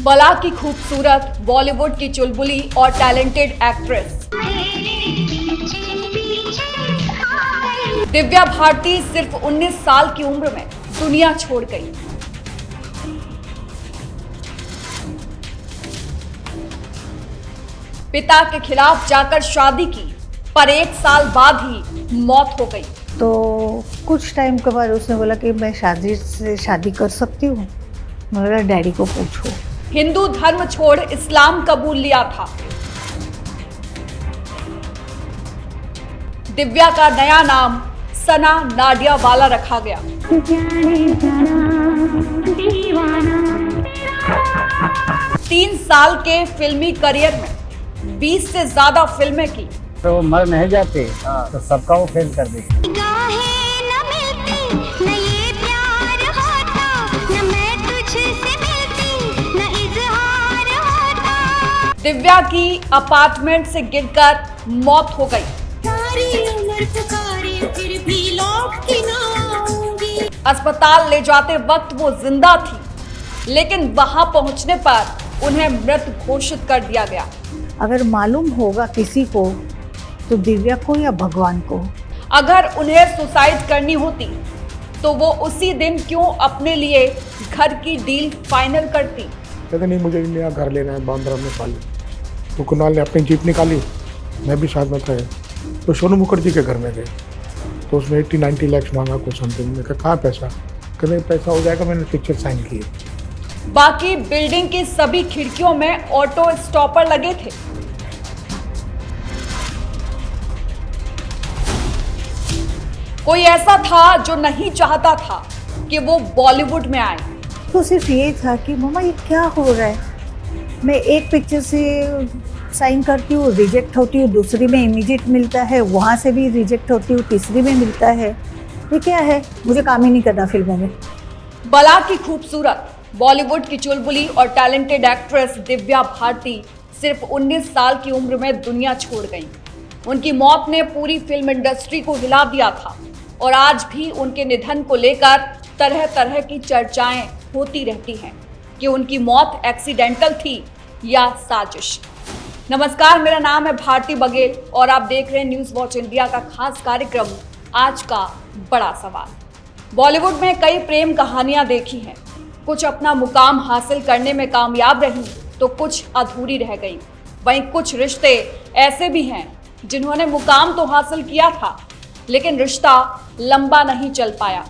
बला की खूबसूरत बॉलीवुड की चुलबुली और टैलेंटेड एक्ट्रेस दिव्या भारती सिर्फ 19 साल की उम्र में दुनिया छोड़ गई। पिता के खिलाफ जाकर शादी की, पर 1 साल बाद ही मौत हो गई। तो कुछ टाइम के बाद उसने बोला कि मैं शादी कर सकती हूँ। मैं बोला डैडी को पूछो। हिंदू धर्म छोड़ इस्लाम कबूल लिया था। दिव्या का नया नाम सना नाडियावाला रखा गया। 3 साल के फिल्मी करियर में 20 से ज्यादा फिल्में की। तो मर नहीं जाते तो सबका वो फेल कर देते। दिव्या की अपार्टमेंट से गिरकर मौत हो गई। अस्पताल ले जाते वक्त वो जिंदा थी, लेकिन वहां पहुंचने पर उन्हें मृत घोषित कर दिया गया। अगर मालूम होगा किसी को तो दिव्या को या भगवान को। अगर उन्हें सुसाइड करनी होती तो वो उसी दिन क्यों अपने लिए घर की डील फाइनल करती। कहते नहीं, मुझे नया घर लेना है बांद्रा में पाली। तो कुणाल ने अपनी जीप निकाली, मैं भी साथ में था, तो सोनू मुखर्जी के घर में गए। तो उसने 80-90 लाख मांगा कुछ समथिंग। मैं कहा कहाँ पैसा? कहते पैसा हो जाएगा, मैंने पिक्चर साइन की। बाकी बिल्डिंग की सभी खिड़कियों में ऑटो स्टॉपर लगे थे। कोई ऐसा था जो नहीं चाहता था कि वो बॉलीवुड में आए। तो सिर्फ ये था कि मम्मा ये क्या हो रहा है। मैं एक पिक्चर से साइन करती हूँ, रिजेक्ट होती हूँ, दूसरी में इमीडिएट मिलता है, वहाँ से भी रिजेक्ट होती हूँ, तीसरी में मिलता है। ये क्या है? मुझे काम ही नहीं करना फिल्मों में। बला की खूबसूरत बॉलीवुड की चुलबुली और टैलेंटेड एक्ट्रेस दिव्या भारती सिर्फ 19 साल की उम्र में दुनिया छोड़ गई। उनकी मौत ने पूरी फिल्म इंडस्ट्री को हिला दिया था और आज भी उनके निधन को लेकर तरह तरह की चर्चाएं होती रहती हैं कि उनकी मौत एक्सीडेंटल थी या साजिश। नमस्कार, मेरा नाम है भारती बघेल और आप देख रहे हैं न्यूज़ वॉच इंडिया का खास कार्यक्रम आज का बड़ा सवाल। बॉलीवुड में कई प्रेम कहानियां देखी हैं, कुछ अपना मुकाम हासिल करने में कामयाब रही तो कुछ अधूरी रह गई। वहीं कुछ रिश्ते ऐसे भी हैं जिन्होंने मुकाम तो हासिल किया था लेकिन रिश्ता लंबा नहीं चल पाया।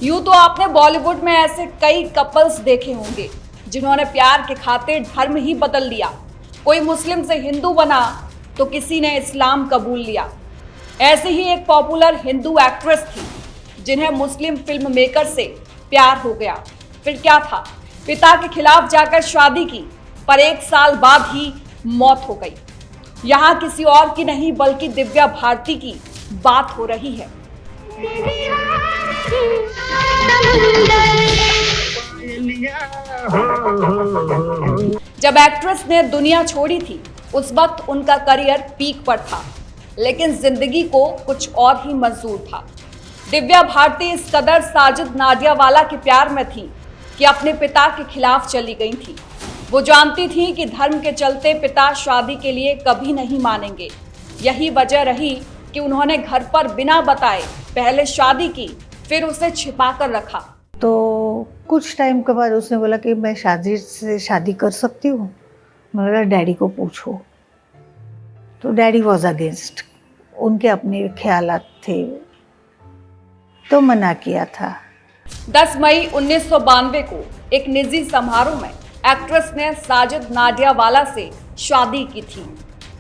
यूं तो आपने बॉलीवुड में ऐसे कई कपल्स देखे होंगे जिन्होंने प्यार के खातिर धर्म ही बदल लिया। कोई मुस्लिम से हिंदू बना तो किसी ने इस्लाम कबूल लिया। ऐसे ही एक पॉपुलर हिंदू एक्ट्रेस थी जिन्हें मुस्लिम फिल्म मेकर से प्यार हो गया। फिर क्या था, पिता के खिलाफ जाकर शादी की, पर 1 साल बाद ही मौत हो गई। यहाँ किसी और की नहीं बल्कि दिव्या भारती की बात हो रही है। जब एक्ट्रेस ने दुनिया छोड़ी थी उस वक्त उनका करियर पीक पर था, लेकिन जिंदगी को कुछ और ही मंजूर था। दिव्या भारती इस कदर साजिद नाडियावाला के प्यार में थी कि अपने पिता के खिलाफ चली गई थी। वो जानती थी कि धर्म के चलते पिता शादी के लिए कभी नहीं मानेंगे। यही वजह रही कि उन्होंने घर पर बिना बताए पहले शादी की, फिर उसे छिपा कर रखा। तो कुछ टाइम के बाद उसने बोला कि मैं शादी कर सकती हूँ। मैं बोला डैडी को पूछो। तो डैडी वॉज अगेंस्ट, उनके अपने ख्यालात थे, तो मना किया था। 10 मई 1992 को एक निजी समारोह में एक्ट्रेस ने साजिद नाडियावाला से शादी की थी।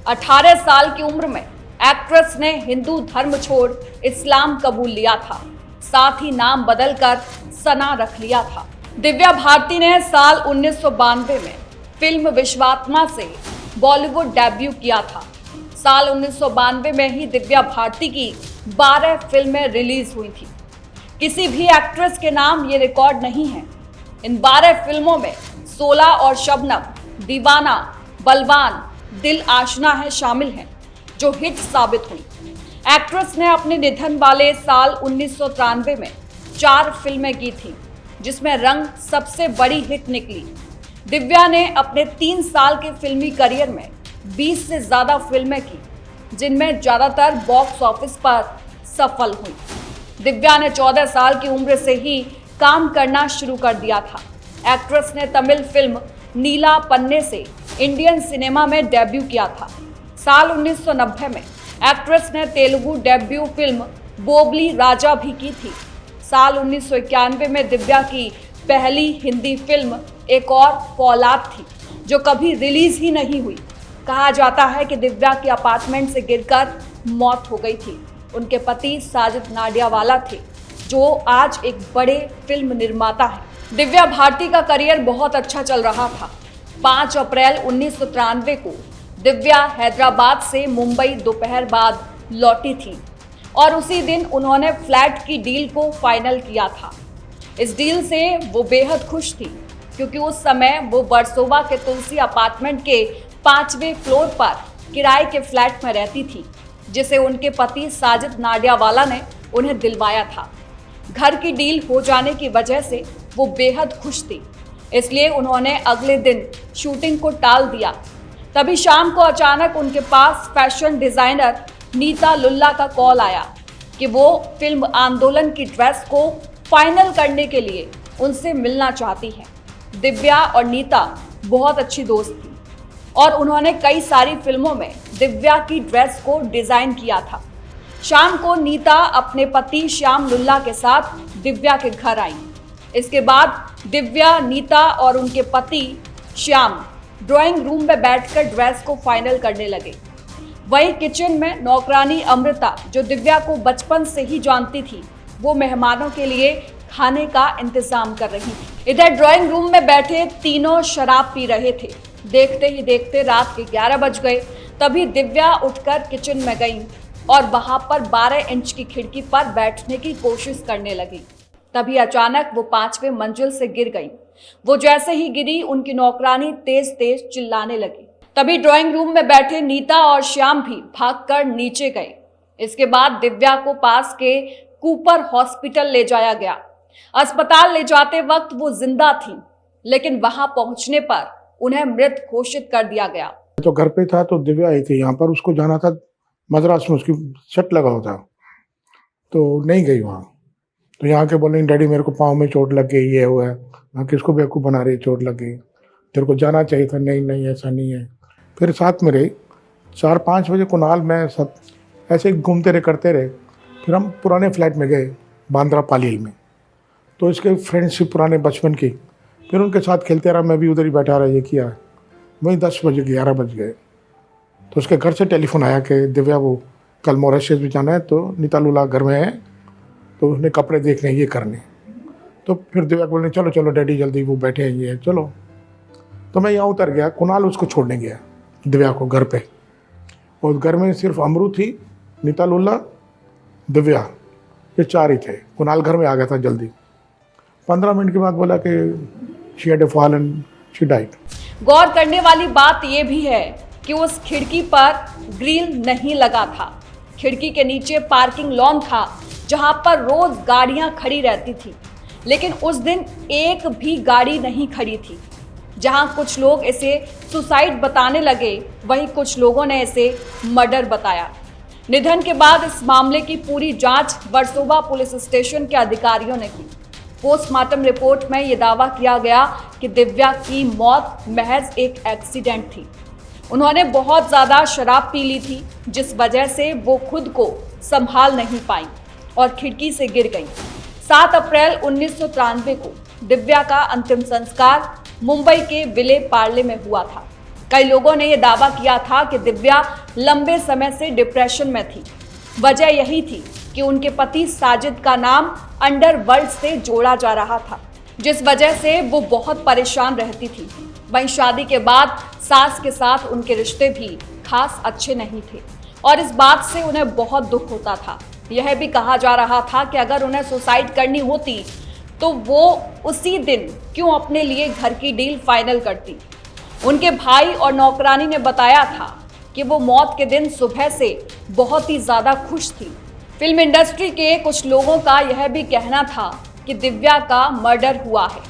18 साल की उम्र में एक्ट्रेस ने हिंदू धर्म छोड़ इस्लाम कबूल लिया था, साथ ही नाम बदलकर सना रख लिया था। दिव्या भारती ने साल 1992 में फिल्म विश्वात्मा से बॉलीवुड डेब्यू किया था। साल 1992 में ही दिव्या भारती की 12 फिल्में रिलीज हुई थी। किसी भी एक्ट्रेस के नाम ये रिकॉर्ड नहीं है। इन 12 फिल्मों में 16 और शबनम, दीवाना, बलवान, दिल आशना है शामिल हैं, जो हिट साबित हुई। एक्ट्रेस ने अपने निधन वाले साल 1993 में 4 फिल्में की थी, जिसमें रंग सबसे बड़ी हिट निकली। दिव्या ने अपने 3 साल के फिल्मी करियर में 20 से ज्यादा फिल्में की, जिनमें ज्यादातर बॉक्स ऑफिस पर सफल हुई। दिव्या ने 14 साल की उम्र से ही काम करना शुरू कर दिया था। एक्ट्रेस ने तमिल फिल्म नीला पन्ने से इंडियन सिनेमा में डेब्यू किया था। साल 1990 में एक्ट्रेस ने तेलुगु डेब्यू फिल्म बोबली राजा भी की थी। साल 1991 में दिव्या की पहली हिंदी फिल्म एक और फौलाद थी, जो कभी रिलीज ही नहीं हुई। कहा जाता है कि दिव्या के अपार्टमेंट से गिरकर मौत हो गई थी। उनके पति साजिद नाडियावाला थे, जो आज एक बड़े फिल्म निर्माता हैं। दिव्या भारती का करियर बहुत अच्छा चल रहा था। 5 अप्रैल 1993 को दिव्या हैदराबाद से मुंबई दोपहर बाद लौटी थी और उसी दिन उन्होंने फ्लैट की डील को फाइनल किया था। इस डील से वो बेहद खुश थी, क्योंकि उस समय वो वर्सोवा के तुलसी अपार्टमेंट के 5वें फ्लोर पर किराए के फ्लैट में रहती थी, जिसे उनके पति साजिद नाडियावाला ने उन्हें दिलवाया था। घर की डील हो जाने की वजह से वो बेहद खुश थी, इसलिए उन्होंने अगले दिन शूटिंग को टाल दिया। तभी शाम को अचानक उनके पास फैशन डिजाइनर नीता लुल्ला का कॉल आया कि वो फिल्म आंदोलन की ड्रेस को फाइनल करने के लिए उनसे मिलना चाहती हैं। दिव्या और नीता बहुत अच्छी दोस्त थी और उन्होंने कई सारी फिल्मों में दिव्या की ड्रेस को डिजाइन किया था। शाम को नीता अपने पति श्याम लुल्ला के साथ दिव्या के घर आई। इसके बाद दिव्या, नीता और उनके पति श्याम ड्राइंग रूम में बैठकर ड्रेस को फाइनल करने लगे। वहीं किचन में नौकरानी अमृता, जो दिव्या को बचपन से ही जानती थी, वो मेहमानों के लिए खाने का इंतजाम कर रही थी। इधर ड्राइंग रूम में बैठे तीनों शराब पी रहे थे। देखते ही देखते रात के 11 बज गए। तभी दिव्या उठकर किचन में गई और वहां पर 12 इंच की खिड़की पर बैठने की कोशिश करने लगी। तभी अचानक वो 5वें मंजिल से गिर गई। वो जैसे ही गिरी, उनकी नौकरानी तेज तेज चिल्लाने लगी। तभी ड्राइंग रूम में बैठे नीता और श्याम भी भागकर नीचे गए। इसके बाद दिव्या को पास के कूपर हॉस्पिटल ले जाया गया। अस्पताल ले जाते वक्त वो जिंदा थी, लेकिन वहां पहुंचने पर उन्हें मृत घोषित कर दिया गया। तो घर पे था तो दिव्या आई थी, यहाँ पर उसको जाना था मद्रास में, उसकी शट लगा होता तो नहीं गई वहाँ। तो यहाँ के बोले डैडी मेरे को पाँव में चोट लग गई, ये हुआ है। वहाँ किसको बेवकूफ़ बना रही, चोट लग गई, तेरे को जाना चाहिए था। नहीं नहीं ऐसा नहीं है। फिर साथ में रही 4-5 बजे कुणाल में सब ऐसे घूमते रहे, करते रहे। फिर हम पुराने फ्लैट में गए बांद्रा पालील में, तो इसके फ्रेंड्स पुराने बचपन की, फिर उनके साथ खेलते रहा। मैं भी उधर ही बैठा रहा, ये किया। वहीं 10 बजे 11 बज गए तो उसके घर से टेलीफोन आया कि दिव्या वो कल मॉरिशस भी जाना है, तो नीता लुल्ला घर में है, तो उसने कपड़े देखने ये करने। तो फिर दिव्या को बोलने चलो चलो डैडी जल्दी, वो बैठे हैं ये चलो। तो मैं यहाँ उतर गया, कुणाल उसको छोड़ने गया दिव्या को घर पे, और घर में सिर्फ अमरू थी, नीता लुल्ला, दिव्या, ये 4 ही थे। कुणाल घर में आ गया था जल्दी। 15 मिनट के बाद बोला कि she had fallen, she died. गौर करने वाली बात यह भी है कि उस खिड़की पर ग्रिल नहीं लगा था। खिड़की के नीचे पार्किंग लॉन था, जहां पर रोज गाड़ियां खड़ी रहती थी, लेकिन उस दिन एक भी गाड़ी नहीं खड़ी थी। जहां कुछ लोग इसे सुसाइड बताने लगे, वहीं कुछ लोगों ने इसे मर्डर बताया। निधन के बाद इस मामले की पूरी जांच वर्सोवा पुलिस स्टेशन के अधिकारियों ने की। पोस्टमार्टम रिपोर्ट में यह दावा किया गया कि दिव्या की मौत महज एक एक्सीडेंट थी। उन्होंने बहुत ज़्यादा शराब पी ली थी, जिस वजह से वो खुद को संभाल नहीं पाई और खिड़की से गिर गई। 7 अप्रैल 1993 को दिव्या का अंतिम संस्कार मुंबई के विले पार्ले में हुआ था। कई लोगों ने यह दावा किया था कि दिव्या लंबे समय से डिप्रेशन में थी। वजह यही थी कि उनके पति साजिद का नाम अंडरवर्ल्ड से जोड़ा जा रहा था, जिस वजह से वो बहुत परेशान रहती थी। वहीं शादी के बाद सास के साथ उनके रिश्ते भी खास अच्छे नहीं थे और इस बात से उन्हें बहुत दुख होता था। यह भी कहा जा रहा था कि अगर उन्हें सुसाइड करनी होती तो वो उसी दिन क्यों अपने लिए घर की डील फाइनल करती। उनके भाई और नौकरानी ने बताया था कि वो मौत के दिन सुबह से बहुत ही ज़्यादा खुश थी। फिल्म इंडस्ट्री के कुछ लोगों का यह भी कहना था कि दिव्या का मर्डर हुआ है।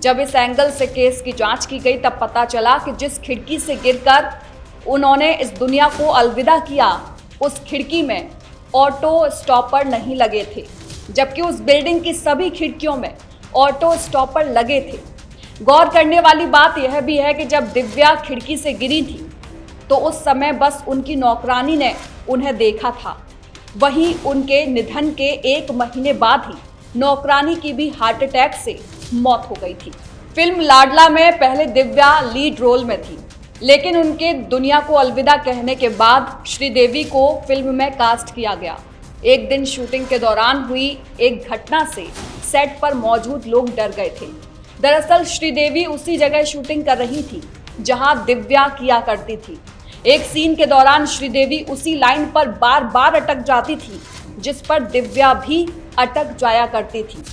जब इस एंगल से केस की जांच की गई तब पता चला कि जिस खिड़की से गिरकर उन्होंने इस दुनिया को अलविदा किया, उस खिड़की में ऑटो स्टॉपर नहीं लगे थे, जबकि उस बिल्डिंग की सभी खिड़कियों में ऑटो स्टॉपर लगे थे। गौर करने वाली बात यह भी है कि जब दिव्या खिड़की से गिरी थी तो उस समय बस उनकी नौकरानी ने उन्हें देखा था। वहीं उनके निधन के 1 महीने बाद ही नौकरानी की भी हार्ट अटैक से मौत हो गई थी। फिल्म लाडला में पहले दिव्या लीड रोल में थी, लेकिन उनके दुनिया को अलविदा कहने के बाद श्रीदेवी को फिल्म में कास्ट किया गया। एक दिन शूटिंग के दौरान हुई एक घटना से सेट पर मौजूद लोग डर गए थे। दरअसल श्रीदेवी उसी जगह शूटिंग कर रही थी जहां दिव्या किया करती थी। एक सीन के दौरान श्रीदेवी उसी लाइन पर बार बार अटक जाती थी जिस पर दिव्या भी अटक जाया करती थी।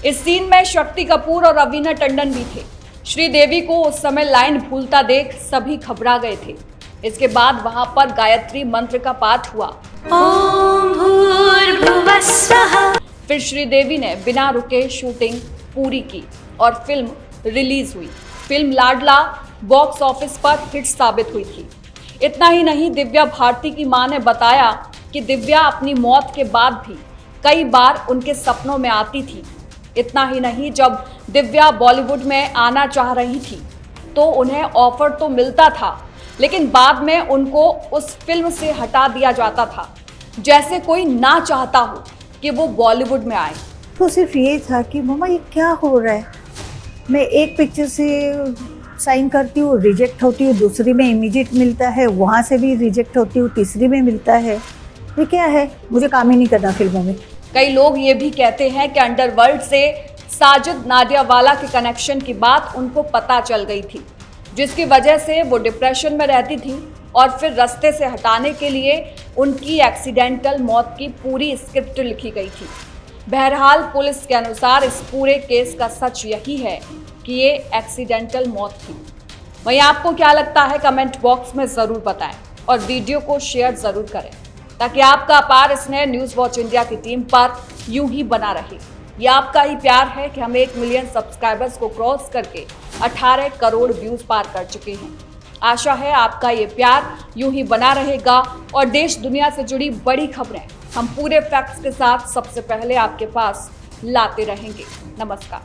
इस सीन में शक्ति कपूर और रवीना टंडन भी थे। श्रीदेवी को उस समय लाइन भूलता देख सभी घबरा गए थे। इसके बाद वहां पर गायत्री मंत्र का पाठ हुआ। ओम भूर्भुवस्सुवः। फिर श्रीदेवी ने बिना रुके शूटिंग पूरी की और फिल्म रिलीज हुई। फिल्म लाडला बॉक्स ऑफिस पर हिट साबित हुई थी। इतना ही नहीं, दिव्या भारती की मां ने बताया कि दिव्या अपनी मौत के बाद भी कई बार उनके सपनों में आती थी। इतना ही नहीं, जब दिव्या बॉलीवुड में आना चाह रही थी तो उन्हें ऑफर तो मिलता था, लेकिन बाद में उनको उस फिल्म से हटा दिया जाता था, जैसे कोई ना चाहता हो कि वो बॉलीवुड में आए। तो सिर्फ ये था कि मम्मा ये क्या हो रहा है, मैं एक पिक्चर से साइन करती हूँ, रिजेक्ट होती हूँ, दूसरी में इमीडिएट मिलता है, वहाँ से भी रिजेक्ट होती हूँ, तीसरी में मिलता है, ये क्या है, मुझे काम ही नहीं करना फिल्मों में। कई लोग ये भी कहते हैं कि अंडरवर्ल्ड से साजिद नाडियावाला के कनेक्शन की बात उनको पता चल गई थी, जिसकी वजह से वो डिप्रेशन में रहती थी और फिर रास्ते से हटाने के लिए उनकी एक्सीडेंटल मौत की पूरी स्क्रिप्ट लिखी गई थी। बहरहाल पुलिस के अनुसार इस पूरे केस का सच यही है कि ये एक्सीडेंटल मौत थी। वहीं आपको क्या लगता है कमेंट बॉक्स में ज़रूर बताएं और वीडियो को शेयर ज़रूर करें ताकि आपका अपार स्नेह न्यूज़ वॉच इंडिया की टीम पर यूं ही बना रहे। ये आपका ही प्यार है कि हम 1 मिलियन सब्सक्राइबर्स को क्रॉस करके 18 करोड़ व्यूज़ पार कर चुके हैं। आशा है आपका ये प्यार यूं ही बना रहेगा और देश दुनिया से जुड़ी बड़ी खबरें हम पूरे फैक्ट्स के साथ सबसे पहले आपके पास लाते रहेंगे। नमस्कार।